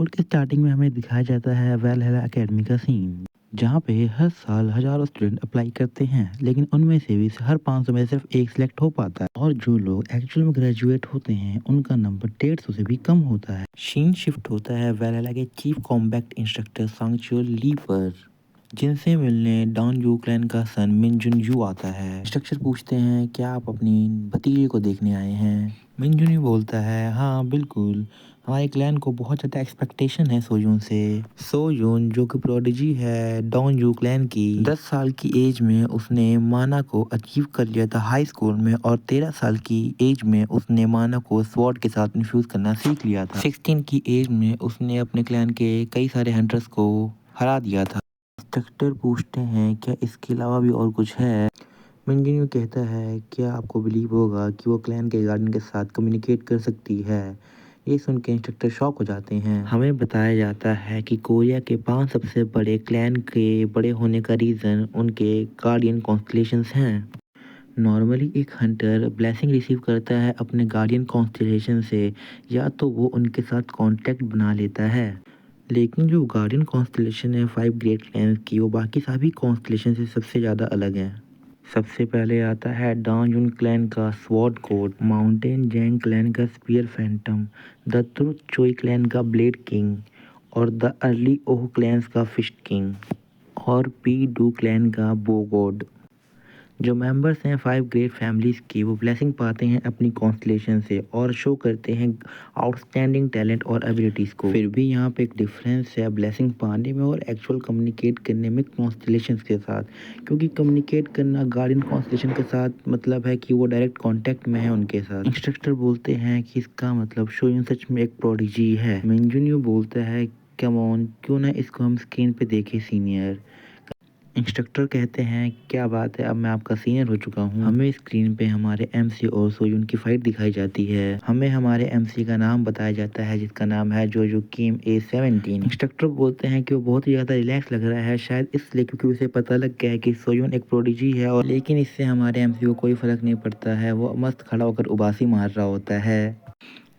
Episode के starting में हमें दिखाया जाता है वैलहला एकेडमी का सीन, जहाँ पे हर साल हजारों स्टूडेंट अप्लाई करते हैं, लेकिन उनमें से भी हर 500 में सिर्फ एक सिलेक्ट हो पाता है और जो लोग एक्चुअल में ग्रेजुएट होते हैं उनका नंबर 150 से भी कम होता है। सीन शिफ्ट होता है वैलहला के चीफ कॉम्बैट इंस्ट्रक्टर सांगचुओ ली पर, जिनसे मिलने डॉन यू क्लैन का सन मिनजुन यू आता है। इंस्ट्रक्टर पूछते हैं क्या आप अपनी भतीजे को देखने आए हैं। मिनजुन यू बोलता है हाँ बिल्कुल, हमारे क्लैन को बहुत ज़्यादा एक्सपेक्टेशन है सोयून से। सोयून जो कि प्रोडिजी है डॉन यू क्लैन की, 10 साल की एज में उसने माना को अचीव कर लिया था हाई स्कूल में, और 13 साल की एज में उसने माना को स्वॉर्ड के साथ इन्फ्यूज करना सीख लिया था। 16 की एज में उसने अपने क्लैन के कई सारे हंटर्स को हरा दिया था। इंस्ट्रक्टर पूछते हैं क्या इसके अलावा भी और कुछ है। मिनजुन कहता है क्या आपको बिलीव होगा कि वो क्लैन के गार्डन के साथ कम्युनिकेट कर सकती है। ये सुन के इंस्ट्रक्टर शॉक हो जाते हैं। हमें बताया जाता है कि कोरिया के 5 सबसे बड़े क्लैन के बड़े होने का रीज़न उनके गार्डियन कॉन्स्टलेशंस हैं। नॉर्मली एक हंटर ब्लेसिंग रिसीव करता है अपने गार्डियन कॉन्स्टलेशन से, या तो वो उनके साथ कांटेक्ट बना लेता है, लेकिन जो गार्डियन कॉन्स्टलेशन है 5 ग्रेट क्लैंस की, वो बाकी सभी कॉन्स्टलेशन से सबसे ज़्यादा अलग है। सबसे पहले आता है डॉन क्लैन का sword code, mountain Jang clan का spear phantom, the truth Choi clan का ब्लेड किंग, और द अर्ली ओह क्लैंस का फिस्ट किंग, और पी डू क्लैन का बो गॉड। जो मेंबर्स हैं 5 ग्रेट फैमिलीज की, वो ब्लेसिंग पाते हैं अपनी कॉन्स्टलेशन से और शो करते हैं आउटस्टैंडिंग टैलेंट और एबिलिटीज़ को। फिर भी यहाँ पे एक डिफरेंस है ब्लेसिंग पाने में और एक्चुअल कम्युनिकेट करने में कॉन्स्टलेशंस के साथ, क्योंकि कम्युनिकेट करना गार्डियन कॉन्स्टलेशन के साथ मतलब है कि वो डायरेक्ट कॉन्टैक्ट में है उनके साथ। इंस्ट्रक्टर बोलते हैं कि इसका मतलब शोयुन सच में एक प्रोडिजी है। मिनजुन बोलता है कम ऑन, क्यों ना इसको हम स्क्रीन पे देखें सीनियर। इंस्ट्रक्टर कहते हैं क्या बात है, अब मैं आपका सीनियर हो चुका हूँ। हमें स्क्रीन पे हमारे एमसी और सोयून की फाइट दिखाई जाती है। हमें हमारे एमसी का नाम बताया जाता है जिसका नाम है जो किम A17। इंस्ट्रक्टर बोलते हैं कि वो बहुत ही ज़्यादा रिलैक्स लग रहा है, शायद इसलिए क्योंकि उसे पता लग गया है कि सोयून एक प्रोडिजी है, और लेकिन इससे हमारे एमसी को कोई फर्क नहीं पड़ता है। वो मस्त खड़ा होकर उबासी मार रहा होता है।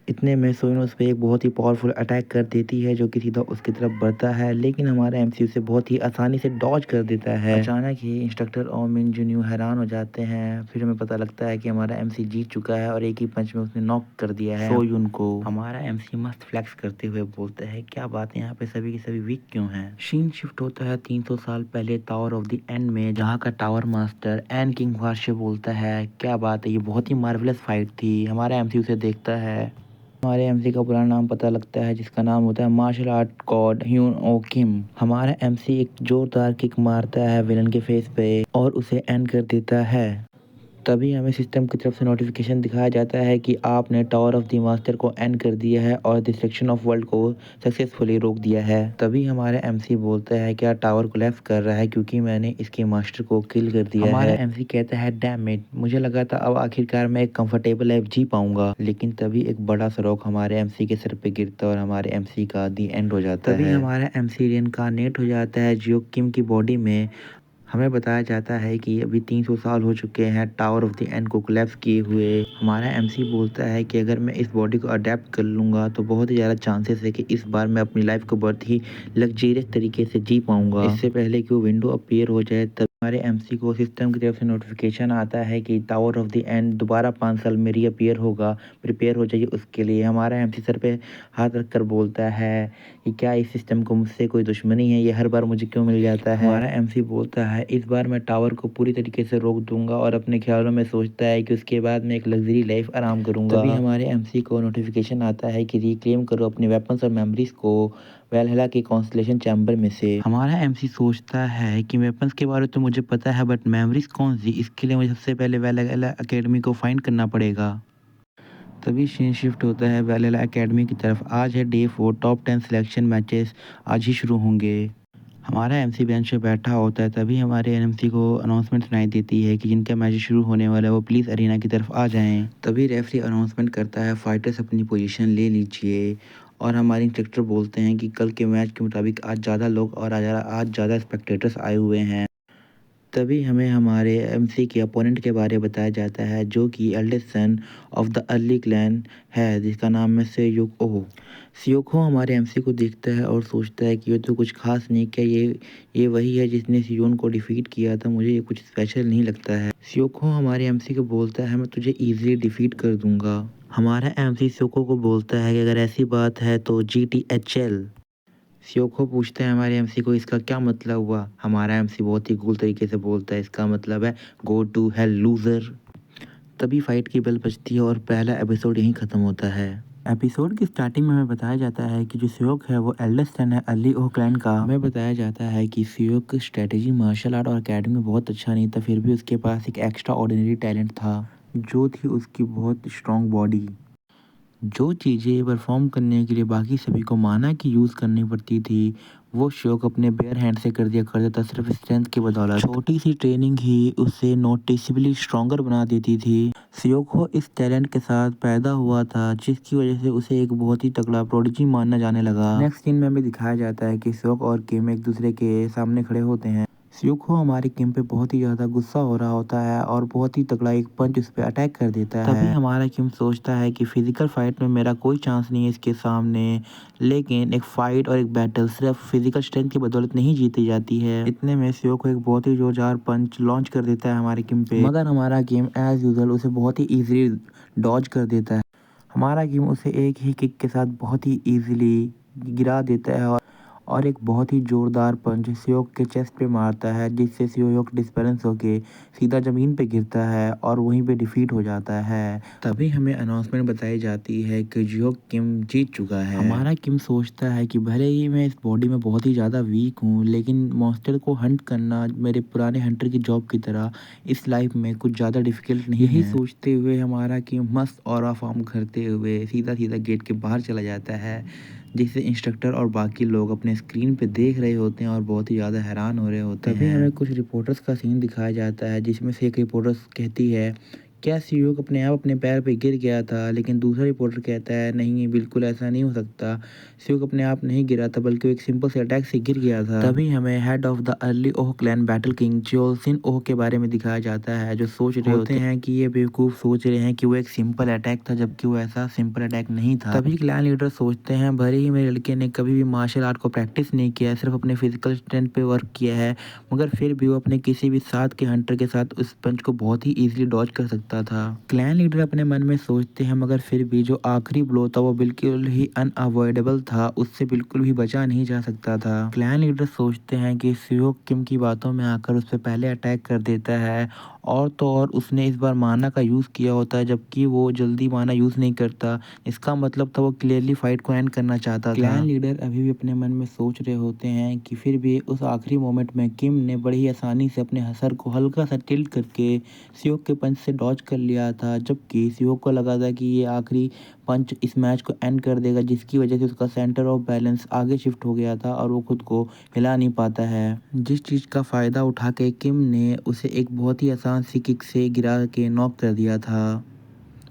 इतने में सोयून उस पर एक बहुत ही पावरफुल अटैक कर देती है जो कि सीधा उसकी तरफ बढ़ता है, लेकिन हमारा एमसी उसे बहुत ही आसानी से डॉज कर देता है। अचानक ही इंस्ट्रक्टर और मिनजुन हैरान हो जाते हैं। फिर हमें पता लगता है कि हमारा एमसी जीत चुका है और एक ही पंच में उसने नॉक कर दिया है सोयून को। हमारा एमसी मस्त फ्लेक्स करते हुए बोलता है क्या बात है, यहाँ पे सभी के सभी वीक क्यों हैं। सीन शिफ्ट होता है 300 साल पहले टावर ऑफ द एंड में, जहाँ का टावर मास्टर एन किंग वार्शे बोलता है क्या बात है, ये बहुत ही मार्वलस फाइट थी। हमारा एमसी उसे देखता है। हमारे एमसी का पूरा नाम पता लगता है जिसका नाम होता है मार्शल आर्ट गॉड ह्यून ओ किम। हमारा एमसी एक जोरदार किक मारता है विलन के फेस पे और उसे एंड कर देता है। तभी हमें सिस्टम की तरफ से नोटिफिकेशन दिखाया जाता है कि आपने टावर ऑफ द मास्टर को एंड कर दिया है और डिस्ट्रक्शन ऑफ वर्ल्ड को सक्सेसफुली रोक दिया है। तभी हमारा एमसी बोलता है क्या टावर कोलैप्स कर रहा है क्योंकि मैंने इसके मास्टर को किल कर दिया है। हमारा एमसी कहता है डैम इट, मुझे लगा था अब आखिरकार मैं एक कंफर्टेबल लाइफ जी पाऊंगा, लेकिन तभी एक बड़ा सा रॉक हमारे एमसी के सर पे गिरता और हमारे एमसी का दी एंड हो जाता है। तभी हमारा एमसी रिइंकार्नेट हो जाता है जियो किम की बॉडी में। हमें बताया जाता है कि अभी 300 साल हो चुके हैं टावर ऑफ द एंड को कोलैप्स किए हुए। हमारा एमसी बोलता है कि अगर मैं इस बॉडी को अडेप्ट कर लूँगा तो बहुत ही ज़्यादा चांसेस है कि इस बार मैं अपनी लाइफ को बहुत ही लग्जरियस तरीके से जी पाऊँगा, इससे पहले कि वो विंडो अपीयर हो जाए। तब हमारे एमसी को सिस्टम की तरफ से नोटिफिकेशन आता है कि टावर ऑफ द एंड दोबारा 5 साल में रीअपीयर होगा, प्रिपेयर हो जाइए उसके लिए। हमारा एमसी सर पे हाथ रख कर बोलता है कि क्या इस सिस्टम को मुझसे कोई दुश्मनी है, ये हर बार मुझे क्यों मिल जाता है। हमारा एमसी बोलता है इस बार मैं टावर को पूरी तरीके से रोक दूंगा, और अपने ख्यालों में सोचता है कि उसके बाद मैं एक लग्जरी लाइफ आराम करूंगा। तभी हमारे एमसी को नोटिफिकेशन आता है कि रिक्लेम करो अपने वेपन्स और मेमोरीज को वैलहला के कॉन्स्टलेशन चैम्बर में से। हमारा एमसी सोचता है कि वेपन्स के बारे में तो मुझे पता है, बट मेमोरीज कौन सी, इसके लिए मुझे सबसे पहले वैलहला एकेडमी को फाइंड करना पड़ेगा। तभी सीन शिफ्ट होता है वैलहला एकेडमी की तरफ। आज है डे 4, टॉप 10 सिलेक्शन मैचेस आज ही शुरू होंगे। हमारा एमसी बेंच पे बैठा होता है। तभी हमारे एमसी को अनाउंसमेंट सुनाई देती है कि जिनका मैच शुरू होने वाला है वो प्लीज़ अरीना की तरफ आ जाएं। तभी रेफरी अनाउंसमेंट करता है फाइटर्स अपनी पोजीशन ले लीजिए, और हमारे इंस्ट्रक्टर बोलते हैं कि कल के मैच के मुताबिक आज ज़्यादा लोग और आज ज़्यादा स्पेक्टेटर्स आए हुए हैं। तभी हमें हमारे एमसी के अपोनेंट के बारे में बताया जाता है जो कि eldest son of the early clan है जिसका नाम है सेयुक ओह। सियोको हमारे एमसी को देखता है और सोचता है कि ये तो कुछ खास नहीं, क्या ये वही है जिसने सियोन को डिफीट किया था, मुझे ये कुछ स्पेशल नहीं लगता है। सियोको हमारे एमसी को बोलता है मैं तुझे इजीली डिफीट कर दूंगा। हमारा एमसी सियोको को बोलता है कि अगर ऐसी बात है तो GTHL। सियोको पूछते हैं हमारे एमसी को इसका क्या मतलब हुआ। हमारा एमसी बहुत ही कूल तरीके से बोलता है इसका मतलब है गो टू हेल लूजर। तभी फाइट की बेल बजती है और पहला एपिसोड यहीं ख़त्म होता है। एपिसोड की स्टार्टिंग में हमें बताया जाता है कि जो सियोक है वो एल्डेस्ट सन है अर्ली ओह क्लैन का। हमें बताया जाता है कि सियोक स्ट्रेटेजी मार्शल आर्ट और अकेडमी में बहुत अच्छा नहीं था, फिर भी उसके पास एक एक्स्ट्रा ऑर्डिनरी टैलेंट था जो थी उसकी बहुत स्ट्रॉन्ग बॉडी। जो चीज़ें परफॉर्म करने के लिए बाकी सभी को माना की यूज़ करनी पड़ती थी वो शौक अपने बेयर हैंड से कर दिया करता था सिर्फ स्ट्रेंथ की बदौलत। छोटी सी ट्रेनिंग ही उसे नोटिसेबली स्ट्रॉन्गर बना देती थी। सियोको इस टैलेंट के साथ पैदा हुआ था जिसकी वजह से उसे एक बहुत ही तगड़ा प्रोडिजी मानना जाने लगा। नेक्स्ट सीन में हमें दिखाया जाता है कि सियोक और किम एक दूसरे के सामने खड़े होते हैं। सियोको हमारे किम पे बहुत ही ज़्यादा गुस्सा हो रहा होता है और बहुत ही तगड़ा एक पंच उस पर अटैक कर देता है। तभी हमारा किम सोचता है कि फिजिकल फाइट में मेरा कोई चांस नहीं है इसके सामने, लेकिन एक फाइट और एक बैटल सिर्फ फिजिकल स्ट्रेंथ की बदौलत नहीं जीती जाती है। इतने में सियोको एक बहुत ही जोरदार पंच लॉन्च कर देता है हमारे किम पे, मगर हमारा किम एज यूजुअल उसे बहुत ही ईजिली डॉज कर देता है। हमारा किम उसे एक ही किक के साथ बहुत ही ईजिली गिरा देता है और एक बहुत ही जोरदार पंच सियोक के चेस्ट पे मारता है जिससे सियोक डिस्बैलेंस होके सीधा ज़मीन पे गिरता है और वहीं पे डिफीट हो जाता है। तभी हमें अनाउंसमेंट बताई जाती है कि जियोक किम जीत चुका है। हमारा किम सोचता है कि भले ही मैं इस बॉडी में बहुत ही ज़्यादा वीक हूँ, लेकिन मॉन्स्टर को हंट करना मेरे पुराने हंटर की जॉब की तरह इस लाइफ में कुछ ज़्यादा डिफिकल्ट नहीं है। यही सोचते हुए हमारा किम मस्त ऑरा फॉर्म करते हुए सीधा सीधा गेट के बाहर चला जाता है, जिसे इंस्ट्रक्टर और बाकी लोग अपने स्क्रीन पे देख रहे होते हैं और बहुत ही ज़्यादा हैरान हो रहे होते हैं। तभी हमें कुछ रिपोर्टर्स का सीन दिखाया जाता है जिसमें से एक रिपोर्टर्स कहती है क्या सियोक अपने आप अपने पैर पे गिर गया था, लेकिन दूसरा रिपोर्टर कहता है नहीं बिल्कुल ऐसा नहीं हो सकता, सियोक अपने आप नहीं गिरा था बल्कि वो एक सिंपल से अटैक से गिर गया था। तभी हमें head of the early Oh clan battle king Jolsin Oh के बारे में दिखाया जाता है जो सोच रहे होते हैं कि ये बेवकूफ़ सोच रहे हैं कि वो एक सिंपल अटैक था, जबकि वो ऐसा सिंपल अटैक नहीं था। तभी क्लैन लीडर सोचते हैं भले ही मेरे लड़के ने कभी भी मार्शल आर्ट को प्रैक्टिस नहीं किया है, सिर्फ अपने फिजिकल स्ट्रेंथ पे वर्क किया है, मगर फिर भी वो अपने किसी भी साथ के हंटर के साथ उस पंच को बहुत ही ईजिली डॉज कर सकता था। क्लैन लीडर अपने मन में सोचते हैं मगर फिर भी जो आखिरी ब्लो था वो बिल्कुल ही अनअवॉइडेबल था, उससे बिल्कुल भी बचा नहीं जा सकता था। क्लैन लीडर सोचते हैं कि सियोक किम की बातों में आकर उस पर पहले अटैक कर देता है और तो और उसने इस बार माना का यूज़ किया होता है, जबकि वो जल्दी माना यूज़ नहीं करता। इसका मतलब था वो क्लियरली फाइट को एंड करना चाहता था। क्लैन लीडर अभी भी अपने मन में सोच रहे होते हैं कि फिर भी उस आखिरी मोमेंट में किम ने बड़ी आसानी से अपने सर को हल्का सा टिल्ट करके सियोक के पंच से डॉज कर लिया था, जबकि सियोक को लगा था कि ये आखिरी पंच इस मैच को एंड कर देगा, जिसकी वजह से उसका सेंटर ऑफ बैलेंस आगे शिफ्ट हो गया था और वो खुद को हिला नहीं पाता है। जिस चीज़ का फ़ायदा उठा के किम ने उसे एक बहुत ही आसान सी किक से गिरा के नॉक कर दिया था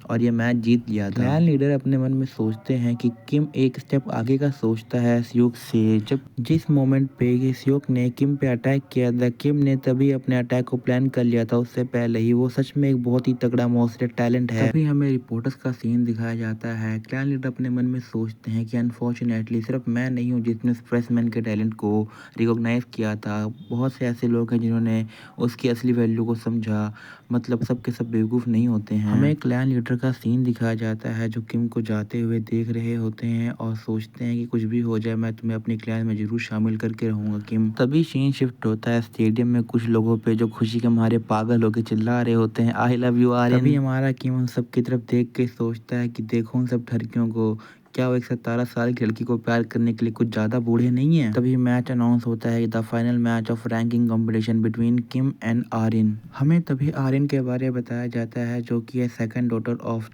और ये मैच जीत लिया था। क्लैन लीडर अपने मन में सोचते हैं कि किम एक स्टेप आगे का सोचता है सियोक से। जब जिस मोमेंट पे ये सियोक ने किम पे अटैक किया था, किम ने तभी अपने अटैक को प्लान कर लिया था उससे पहले ही। वो सच में एक बहुत ही तगड़ा मोस्टर टैलेंट है। तभी हमें रिपोर्टर्स का सीन दिखाया जाता है। क्लैन लीडर अपने मन में सोचते हैं कि अनफॉर्चुनेटली सिर्फ मैं नहीं हूँ जिसने फ्रेशमैन के टैलेंट को रिकॉग्नाइज किया था, बहुत से ऐसे लोग हैं जिन्होंने उसकी असली वैल्यू को समझा। मतलब सब के सब बेवकूफ़ नहीं होते हैं। हमें क्लैन लीडर का सीन दिखाया जाता है जो किम को जाते हुए देख रहे होते हैं और सोचते हैं कि कुछ भी हो जाए मैं तुम्हें अपनी क्लैन में जरूर शामिल करके रहूंगा किम। तभी सीन शिफ्ट होता है स्टेडियम में कुछ लोगों पे जो खुशी के मारे पागल होकर चिल्ला रहे होते हैं आई लव यू आर्यन। तभी हमारा किम उन सब की तरफ देख के सोचता है कि देखो उन सब ठरकियों को, क्या वो एक 17 साल की लड़की को प्यार करने के लिए कुछ ज़्यादा बूढ़े नहीं है। तभी मैच अनाउंस होता है the final match of ranking competition between Kim and Aryan. हमें तभी आर्यन के बारे में बताया जाता है जो कि है second daughter of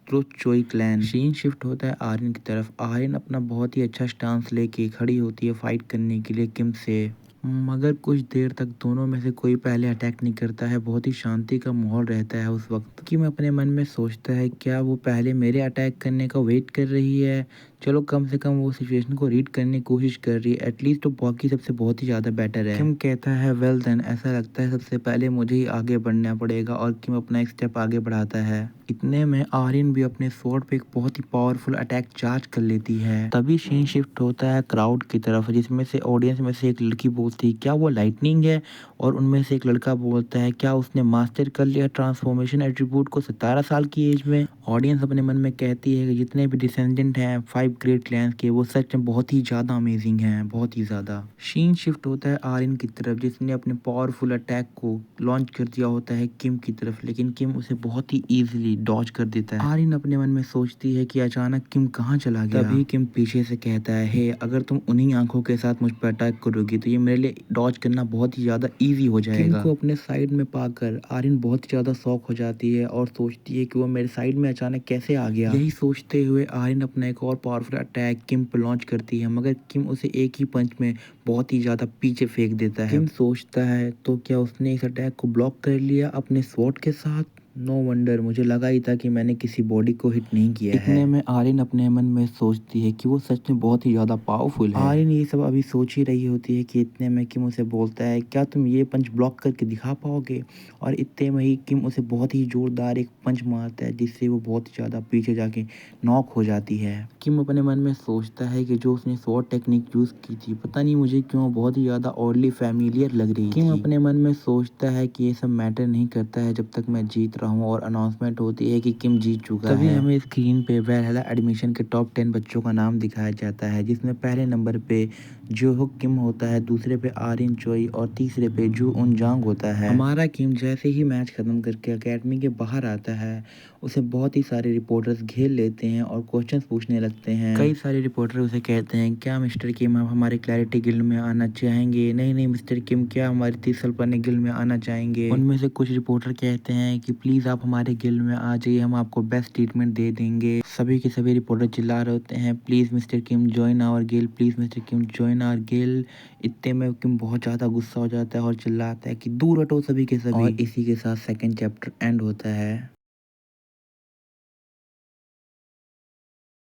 truth Choi clan. Scene shift होता है आर्यन की तरफ। आर्यन अपना बहुत ही अच्छा स्टांस लेके खड़ी होती है फाइट करने के लिए किम से, मगर कुछ देर तक दोनों में से कोई पहले अटैक नहीं करता है। बहुत ही शांति का माहौल रहता है उस वक्त। कि मैं अपने मन में सोचता है क्या वो पहले मेरे अटैक करने का वेट कर रही है, चलो कम से कम वो सिचुएशन को रीड करने की कोशिश कर रही है, एटलीस्ट तो बाकी सबसे बहुत ही ज़्यादा बेटर है। किम कहता है वेल देन, ऐसा लगता है सबसे पहले मुझे ही आगे बढ़ना पड़ेगा, और किम अपना एक स्टेप आगे बढ़ाता है। इतने में आर्यन भी अपने स्वॉर्ड पे एक बहुत ही पावरफुल अटैक चार्ज कर लेती है। तभी सीन शिफ्ट होता है क्राउड की तरफ, जिसमें से ऑडियंस में से एक लड़की बोलती है क्या वो लाइटनिंग है, और उनमें से एक लड़का बोलता है क्या उसने मास्टर कर लिया ट्रांसफॉर्मेशन एट्रीब्यूट को 17 साल की एज में। ऑडियंस अपने मन में कहती है कि जितने भी डिसेंडेंट हैं 5 ग्रेट क्लैंस के, वो सच में बहुत ही ज़्यादा अमेजिंग हैं, बहुत ही ज़्यादा। सीन शिफ्ट होता है आर्यन की तरफ, जिसने अपने पावरफुल अटैक को लॉन्च कर दिया होता है किम की तरफ, लेकिन किम उसे बहुत ही ईजिली डॉज कर देता है। आर्यन अपने मन में सोचती है कि अचानक किम कहाँ चला गया। तभी किम पीछे से कहता है हे, अगर तुम उन्हीं आंखों के साथ मुझ पर अटैक करोगी तो ये मेरे लिए डॉज करना बहुत ही ज़्यादा इजी हो जाएगा। किम को अपने साइड में पाकर आर्यन बहुत ही ज़्यादा शॉक हो जाती है और सोचती है कि वो मेरे साइड में अचानक कैसे आ गया। यही सोचते हुए आर्यन अपना एक और पावरफुल अटैक किम पर लॉन्च करती है, मगर किम उसे एक ही पंच में बहुत ही ज़्यादा पीछे फेंक देता है। किम सोचता है तो क्या उसने इस अटैक को ब्लॉक कर लिया अपने स्वॉर्ड के साथ। नो वंडर, मुझे लगा ही था कि मैंने किसी बॉडी को हिट नहीं किया है। इतने में आर्यन अपने मन में सोचती है कि वो सच में बहुत ही ज़्यादा पावरफुल है। आर्यन ये सब अभी सोच ही रही होती है कि इतने में किम उसे बोलता है क्या तुम ये पंच ब्लॉक करके दिखा पाओगे, और इतने में ही किम उसे बहुत ही जोरदार एक पंच मारता है, जिससे वो बहुत ही ज़्यादा पीछे जाके नॉक हो जाती है। किम अपने मन में सोचता है कि जो उसने स्वॉर्ड टेक्निक यूज़ की थी, पता नहीं मुझे क्यों बहुत ही ज़्यादा ऑडली फैमिलियर लग रही थी। किम अपने मन में सोचता है कि ये सब मैटर नहीं करता है जब तक मैं जीत रहा हूँ, और अनाउंसमेंट होती है कि किम जीत चुका है। तभी हमें स्क्रीन पे वैल्हैला एडमिशन के टॉप 10 बच्चों का नाम दिखाया जाता है, जिसमें पहले नंबर पे जोहुक किम होता है, दूसरे पे आर्यन चोई, और तीसरे पे जू उन जांग होता है। हमारा किम जैसे ही मैच खत्म करके एकेडमी के बाहर आता है, उसे बहुत ही सारे रिपोर्टर्स घेर लेते हैं और क्वेश्चंस पूछने लगते हैं। कई सारे रिपोर्टर उसे कहते हैं क्या मिस्टर किम आप हमारे क्लैरिटी गिल्ड में आना चाहेंगे। नहीं नहीं मिस्टर किम, क्या हमारे 30 साल पुराने गिल्ड में आना चाहेंगे। उनमें से कुछ रिपोर्टर कहते हैं कि प्लीज़ आप हमारे गिल्ड में आ जाइए, हम आपको बेस्ट ट्रीटमेंट दे देंगे। सभी के सभी रिपोर्टर चिल्ला रहे होते हैं please mister Kim join our guild, please mister Kim join our guild. इतने में किम बहुत ज़्यादा गुस्सा हो जाता है और चिल्लाता है कि दूर हटो सभी के सभी। और इसी के साथ सेकंड चैप्टर एंड होता है।